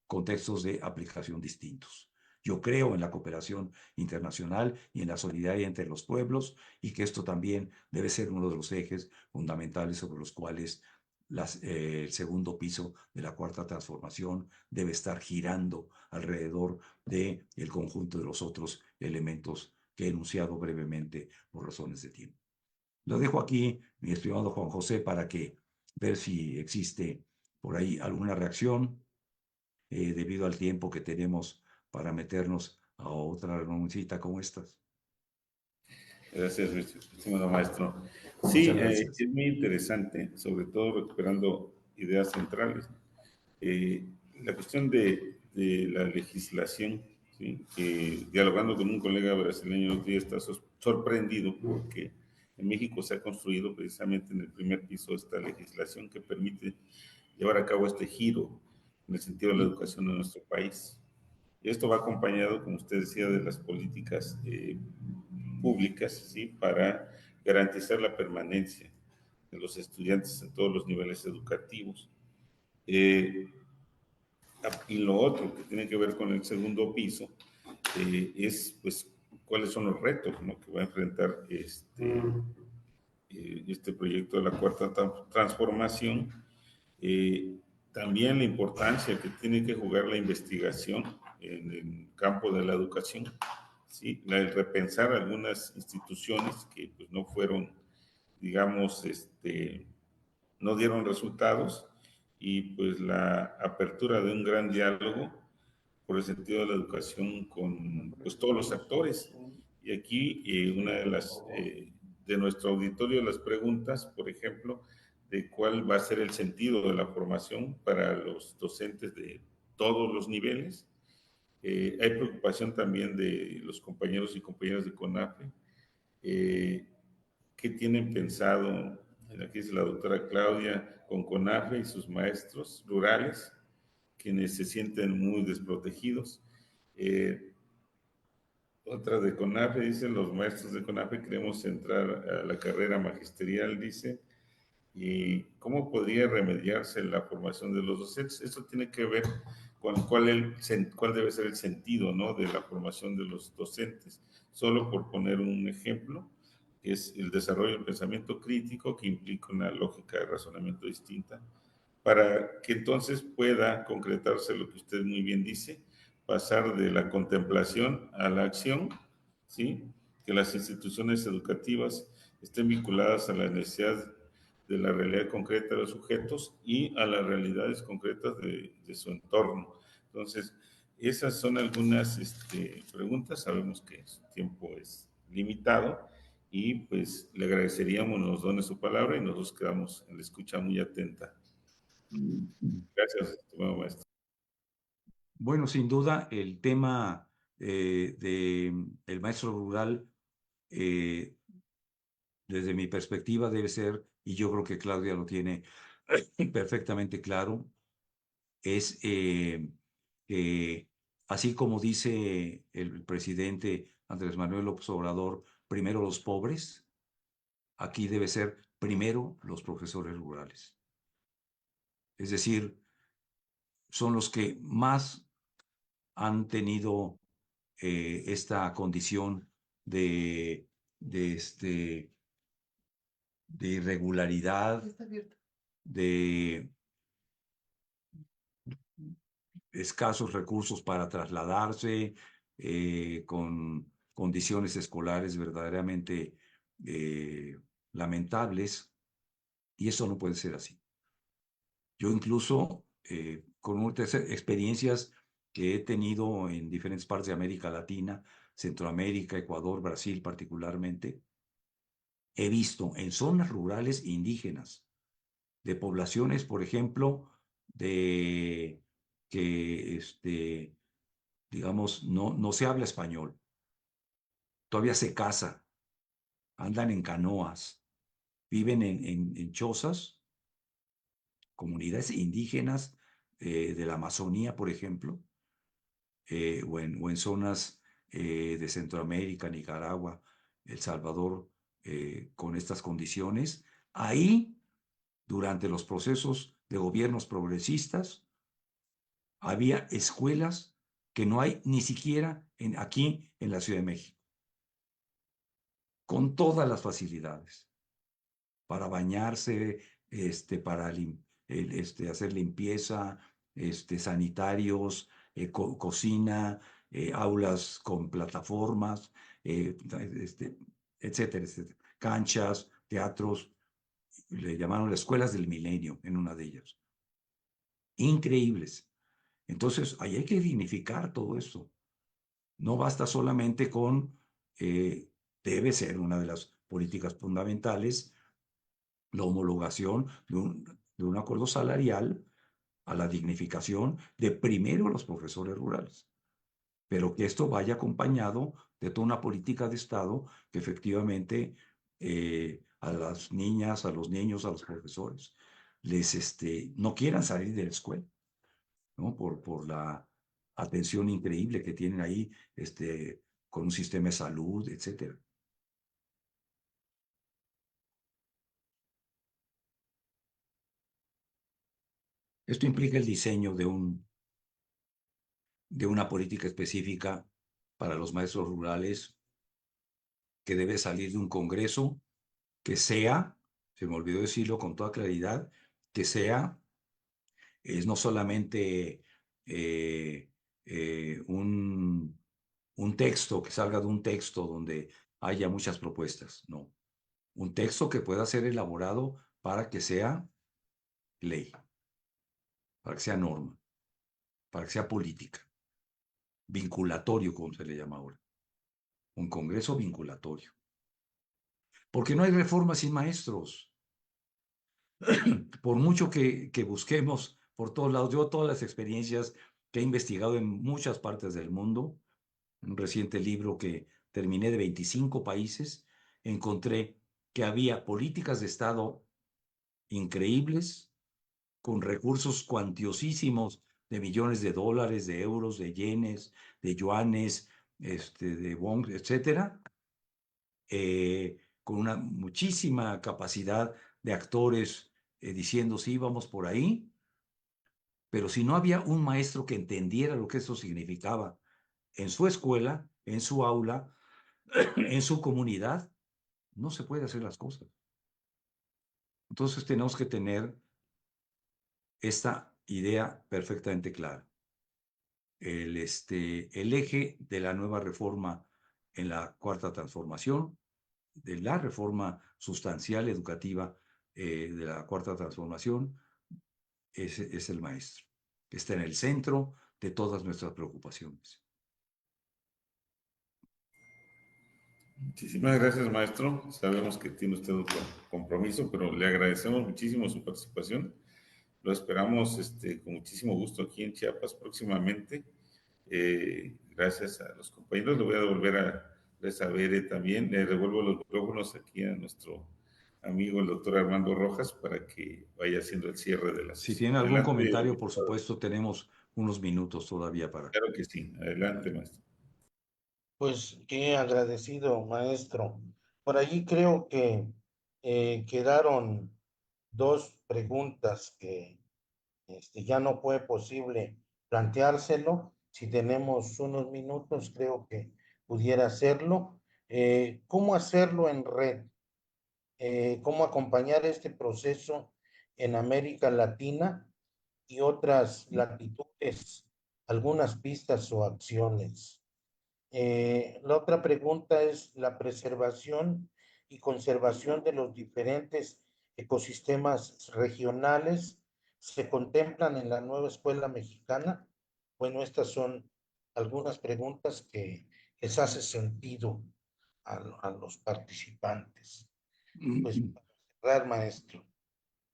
contextos de aplicación distintos. Yo creo en la cooperación internacional y en la solidaridad entre los pueblos, y que esto también debe ser uno de los ejes fundamentales sobre los cuales el segundo piso de la cuarta transformación debe estar girando alrededor del conjunto de los otros elementos que he enunciado brevemente por razones de tiempo. Lo dejo aquí, mi estimado Juan José, para que ver si existe por ahí alguna reacción debido al tiempo que tenemos para meternos a otra reunioncita como estas. Gracias, estimado maestro. Sí, es muy interesante, sobre todo recuperando ideas centrales. La cuestión de la legislación, ¿sí? Dialogando con un colega brasileño el otro día, está sorprendido porque en México se ha construido precisamente en el primer piso esta legislación que permite llevar a cabo este giro en el sentido de la educación en nuestro país. Y esto va acompañado, como usted decía, de las políticas públicas, ¿sí? Para garantizar la permanencia de los estudiantes en todos los niveles educativos. Y lo otro que tiene que ver con el segundo piso es, pues, cuáles son los retos, ¿no?, que va a enfrentar este proyecto de la cuarta transformación. También la importancia que tiene que jugar la investigación en el campo de la educación, ¿sí? El repensar algunas instituciones que pues, no fueron, digamos, no dieron resultados, y pues la apertura de un gran diálogo por el sentido de la educación con pues, todos los actores. Y aquí una de las de nuestro auditorio, las preguntas, por ejemplo, de cuál va a ser el sentido de la formación para los docentes de todos los niveles. Hay preocupación también de los compañeros y compañeras de CONAFE. ¿Qué tienen pensado? Aquí dice la doctora Claudia, con CONAFE y sus maestros rurales, quienes se sienten muy desprotegidos. Otra de CONAFE, dice, los maestros de CONAFE queremos entrar a la carrera magisterial, dice, y cómo podría remediarse la formación de los docentes. Eso tiene que ver con cuál debe ser el sentido, ¿no?, de la formación de los docentes. Solo por poner un ejemplo, es el desarrollo del pensamiento crítico, que implica una lógica de razonamiento distinta, para que entonces pueda concretarse lo que usted muy bien dice, pasar de la contemplación a la acción, ¿sí? Que las instituciones educativas estén vinculadas a la necesidad de la realidad concreta de los sujetos y a las realidades concretas de su entorno. Entonces, esas son algunas preguntas. Sabemos que su tiempo es limitado y pues le agradeceríamos nos done su palabra y nosotros quedamos en la escucha muy atenta. Gracias, estimado maestro. Bueno, sin duda, el tema del maestro rural, desde mi perspectiva, debe ser, y yo creo que Claudia lo tiene perfectamente claro, es así como dice el presidente Andrés Manuel López Obrador, primero los pobres, aquí debe ser primero los profesores rurales. Es decir, son los que más han tenido esta condición de irregularidad, de escasos recursos para trasladarse, con condiciones escolares verdaderamente lamentables, y eso no puede ser así. Yo incluso, con muchas experiencias que he tenido en diferentes partes de América Latina, Centroamérica, Ecuador, Brasil particularmente, he visto en zonas rurales indígenas, de poblaciones, por ejemplo, de que, digamos, no se habla español, todavía se caza, andan en canoas, viven en chozas, comunidades indígenas de la Amazonía, por ejemplo, o en zonas de Centroamérica, Nicaragua, El Salvador, con estas condiciones. Ahí, durante los procesos de gobiernos progresistas, había escuelas que no hay ni siquiera aquí en la Ciudad de México, con todas las facilidades para bañarse, para hacer limpieza, sanitarios, cocina, aulas con plataformas, etcétera, etcétera. Canchas, teatros, le llamaron las escuelas del milenio en una de ellas. Increíbles. Entonces, ahí hay que dignificar todo esto. No basta solamente con, debe ser una de las políticas fundamentales, la homologación de un acuerdo salarial a la dignificación de primero los profesores rurales, pero que esto vaya acompañado de toda una política de Estado que efectivamente a las niñas, a los niños, a los profesores, no quieran salir de la escuela, ¿no? Por la atención increíble que tienen ahí, con un sistema de salud, etcétera. Esto implica el diseño de una política específica para los maestros rurales que debe salir de un congreso que sea, se me olvidó decirlo con toda claridad, que sea, no solamente un un texto que salga de un texto donde haya muchas propuestas, no. Un texto que pueda ser elaborado para que sea ley, para que sea norma, para que sea política, vinculatorio, como se le llama ahora. Un congreso vinculatorio. Porque no hay reforma sin maestros. Por mucho que busquemos por todos lados, yo todas las experiencias que he investigado en muchas partes del mundo, un reciente libro que terminé de 25 países, encontré que había políticas de Estado increíbles, con recursos cuantiosísimos de millones de dólares, de euros, de yenes, de yuanes, de won, etcétera, con una muchísima capacidad de actores diciendo sí, vamos por ahí, pero si no había un maestro que entendiera lo que eso significaba en su escuela, en su aula, en su comunidad, no se puede hacer las cosas. Entonces tenemos que tener esta idea perfectamente clara. El eje de la nueva reforma en la cuarta transformación, de la reforma sustancial educativa de la cuarta transformación, es el maestro, que está en el centro de todas nuestras preocupaciones. Muchísimas gracias, maestro. Sabemos que tiene usted un compromiso, pero le agradecemos muchísimo su participación. Lo esperamos con muchísimo gusto aquí en Chiapas próximamente. Gracias a los compañeros. Le voy a devolver a saber también. Le devuelvo los micrófonos aquí a nuestro amigo, el doctor Armando Rojas, para que vaya haciendo el cierre de la Si sesión. tiene algún Adelante, comentario, por diputado. supuesto, tenemos unos minutos todavía para... Claro que sí. Adelante, maestro. Pues qué agradecido, maestro. Por allí creo que quedaron dos preguntas que ya no fue posible planteárselo. Si tenemos unos minutos, creo que pudiera hacerlo. ¿Cómo hacerlo en red? ¿Cómo acompañar este proceso en América Latina y otras latitudes? Algunas pistas o acciones. La otra pregunta es la preservación y conservación de los diferentes ecosistemas regionales. ¿Se contemplan en la nueva escuela mexicana? Bueno, estas son algunas preguntas que les hace sentido a los participantes. Pues para cerrar, maestro.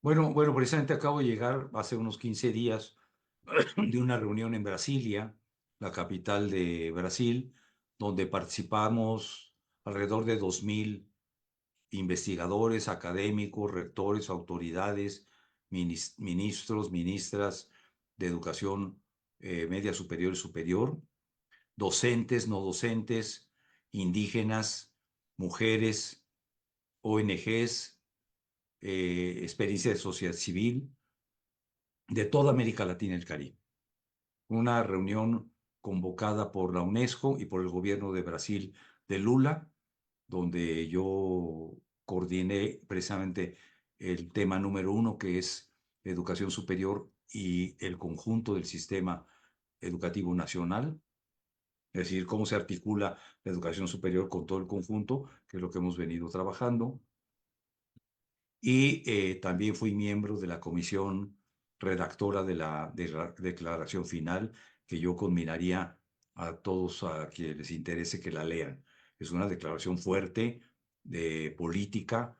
Bueno, precisamente acabo de llegar hace unos 15 días de una reunión en Brasilia, la capital de Brasil, donde participamos alrededor de 2,000 investigadores, académicos, rectores, autoridades, ministros, ministras de educación media superior y superior, docentes, no docentes, indígenas, mujeres, ONGs, experiencia de sociedad civil, de toda América Latina y el Caribe. Una reunión convocada por la UNESCO y por el gobierno de Brasil de Lula, donde yo coordiné precisamente el tema número 1, que es educación superior y el conjunto del sistema educativo nacional, es decir, cómo se articula la educación superior con todo el conjunto, que es lo que hemos venido trabajando. Y también fui miembro de la comisión redactora de la declaración final, que yo conminaría a todos a quienes les interese que la lean. Es una declaración fuerte de política,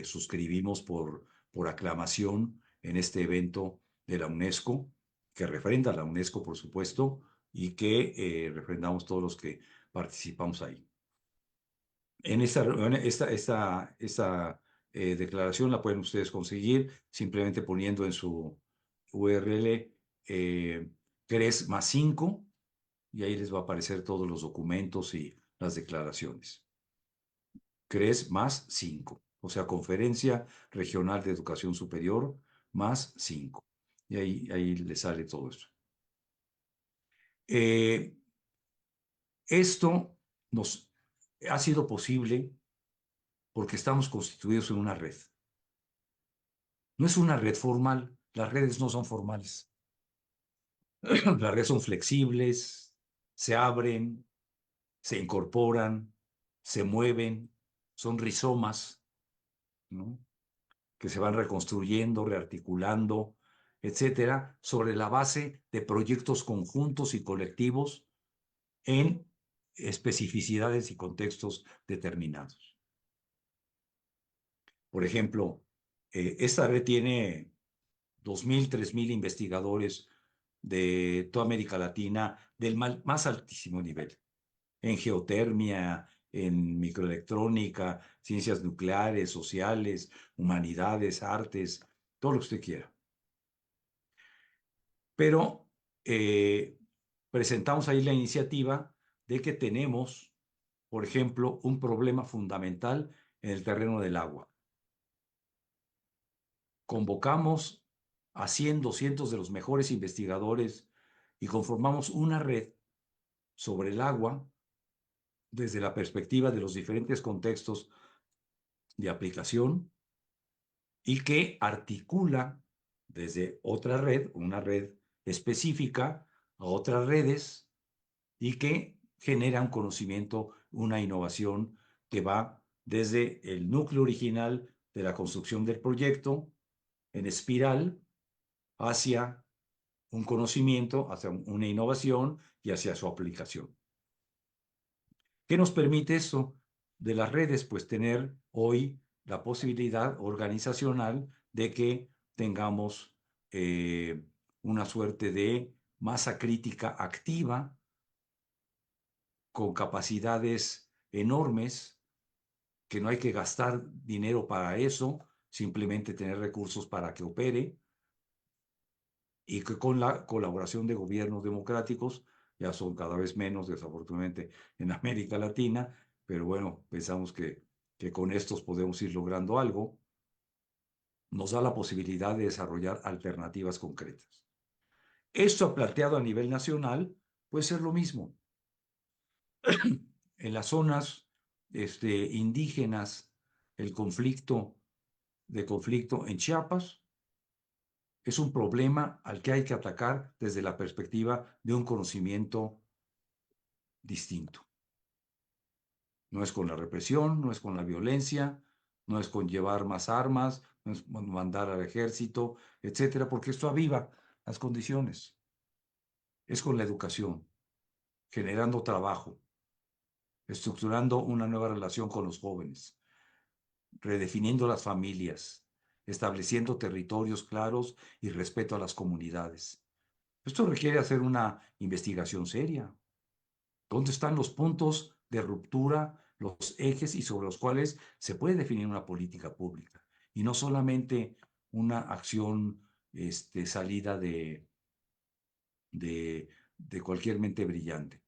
suscribimos por aclamación en este evento de la UNESCO, que refrenda a la UNESCO, por supuesto, y que refrendamos todos los que participamos ahí. En esta declaración la pueden ustedes conseguir simplemente poniendo en su URL CRES+5 y ahí les va a aparecer todos los documentos y las declaraciones. CRES+5, o sea, Conferencia Regional de Educación Superior +5. Y ahí les sale todo esto. Esto nos ha sido posible porque estamos constituidos en una red. No es una red formal, las redes no son formales. Las redes son flexibles, se abren, se incorporan, se mueven, son rizomas, ¿no?, que se van reconstruyendo, rearticulando, etcétera, sobre la base de proyectos conjuntos y colectivos en especificidades y contextos determinados. Por ejemplo, esta red tiene 2.000, 3.000 investigadores de toda América Latina del más altísimo nivel, en geotermia, en microelectrónica, ciencias nucleares, sociales, humanidades, artes, todo lo que usted quiera. Pero presentamos ahí la iniciativa de que tenemos, por ejemplo, un problema fundamental en el terreno del agua. Convocamos a 100, 200 de los mejores investigadores y conformamos una red sobre el agua desde la perspectiva de los diferentes contextos de aplicación y que articula desde otra red, una red específica, a otras redes y que genera un conocimiento, una innovación que va desde el núcleo original de la construcción del proyecto en espiral hacia un conocimiento, hacia una innovación y hacia su aplicación. ¿Qué nos permite eso de las redes? Pues tener hoy la posibilidad organizacional de que tengamos una suerte de masa crítica activa con capacidades enormes, que no hay que gastar dinero para eso, simplemente tener recursos para que opere, y que con la colaboración de gobiernos democráticos, ya son cada vez menos, desafortunadamente, en América Latina, pero bueno, pensamos que con estos podemos ir logrando algo, nos da la posibilidad de desarrollar alternativas concretas. Esto planteado a nivel nacional puede ser lo mismo. En las zonas indígenas, el conflicto en Chiapas es un problema al que hay que atacar desde la perspectiva de un conocimiento distinto. No es con la represión, no es con la violencia, no es con llevar más armas, no es con mandar al ejército, etcétera, porque esto aviva las condiciones. Es con la educación, generando trabajo, estructurando una nueva relación con los jóvenes, redefiniendo las familias, estableciendo territorios claros y respeto a las comunidades. Esto requiere hacer una investigación seria. ¿Dónde están los puntos de ruptura, los ejes y sobre los cuales se puede definir una política pública? Y no solamente una acción salida de cualquier mente brillante,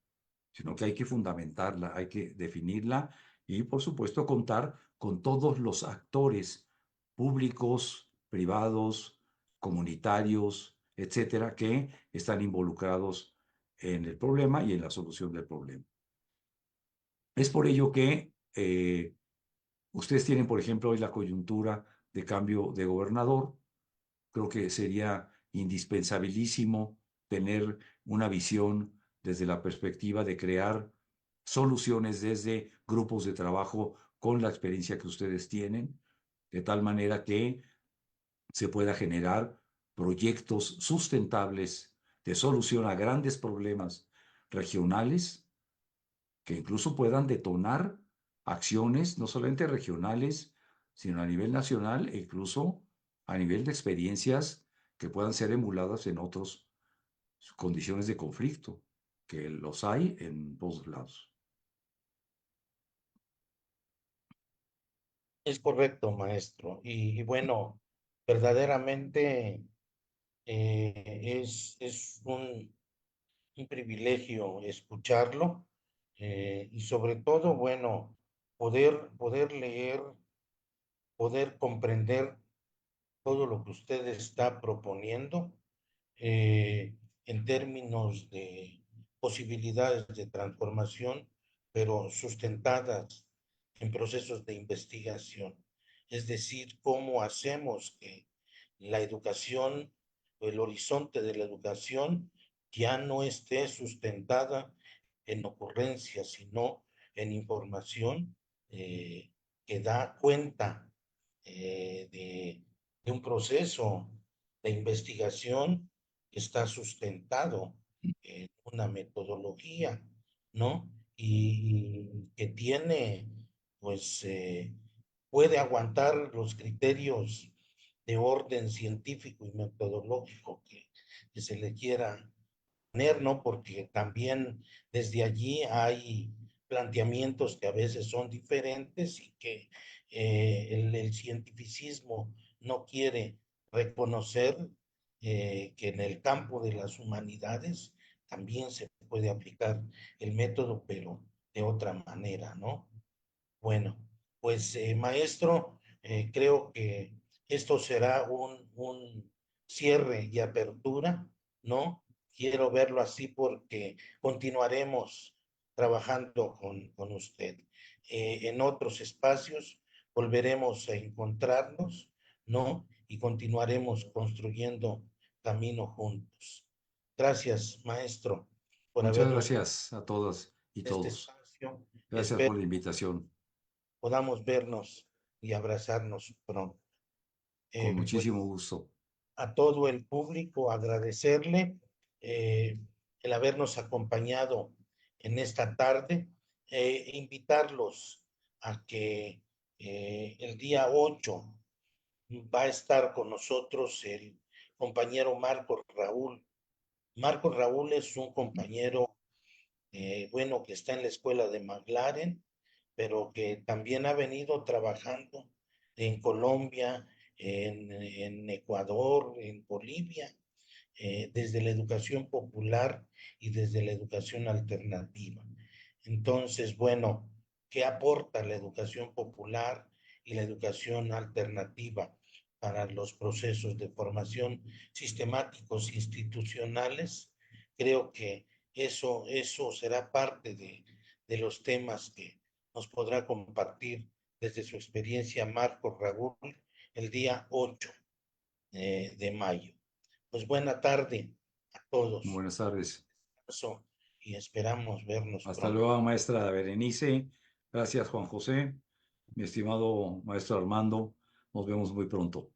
sino que hay que fundamentarla, hay que definirla y, por supuesto, contar con todos los actores públicos, privados, comunitarios, etcétera, que están involucrados en el problema y en la solución del problema. Es por ello que ustedes tienen, por ejemplo, hoy la coyuntura de cambio de gobernador. Creo que sería indispensabilísimo tener una visión desde la perspectiva de crear soluciones desde grupos de trabajo con la experiencia que ustedes tienen, de tal manera que se pueda generar proyectos sustentables de solución a grandes problemas regionales que incluso puedan detonar acciones no solamente regionales, sino a nivel nacional e incluso a nivel de experiencias que puedan ser emuladas en otras condiciones de conflicto, que los hay en todos lados. Es correcto, maestro. Y bueno, verdaderamente es un privilegio escucharlo y sobre todo, bueno, poder leer, poder comprender todo lo que usted está proponiendo en términos de posibilidades de transformación, pero sustentadas en procesos de investigación. Es decir, cómo hacemos que la educación, el horizonte de la educación ya no esté sustentada en ocurrencias, sino en información que da cuenta de un proceso de investigación que está sustentado en una metodología, ¿no? Y que tiene, pues, puede aguantar los criterios de orden científico y metodológico que se le quiera poner, ¿no? Porque también desde allí hay planteamientos que a veces son diferentes y que el cientificismo no quiere reconocer que en el campo de las humanidades también se puede aplicar el método, pero de otra manera, ¿no? Bueno, pues maestro, creo que esto será un cierre y apertura, ¿no? Quiero verlo así porque continuaremos trabajando con usted. En otros espacios volveremos a encontrarnos, ¿no? Y continuaremos construyendo camino juntos. Gracias, maestro, por Muchas habernos gracias a todas y este todos. espacio. Gracias Espero por la invitación. podamos vernos y abrazarnos pronto. Con Pues muchísimo gusto. a todo el público agradecerle el habernos acompañado en esta tarde, invitarlos a que el día 8 va a estar con nosotros el compañero Marco Raúl. Marco Raúl es un compañero, bueno, que está en la escuela de McLaren, pero que también ha venido trabajando en Colombia, en Ecuador, en Bolivia, desde la educación popular y desde la educación alternativa. Entonces, bueno, ¿qué aporta la educación popular y la educación alternativa para los procesos de formación sistemáticos institucionales? Creo que eso será parte de los temas que nos podrá compartir desde su experiencia Marco Raúl el día 8 de mayo. Pues buena tarde a todos. Buenas tardes. Y esperamos vernos Hasta pronto. luego, maestra Berenice. Gracias, Juan José. Mi estimado maestro Armando, nos vemos muy pronto.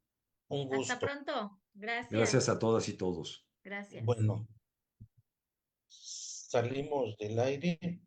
Un Hasta gusto. pronto. Gracias Gracias. a todas y todos. Gracias. Bueno, salimos del aire.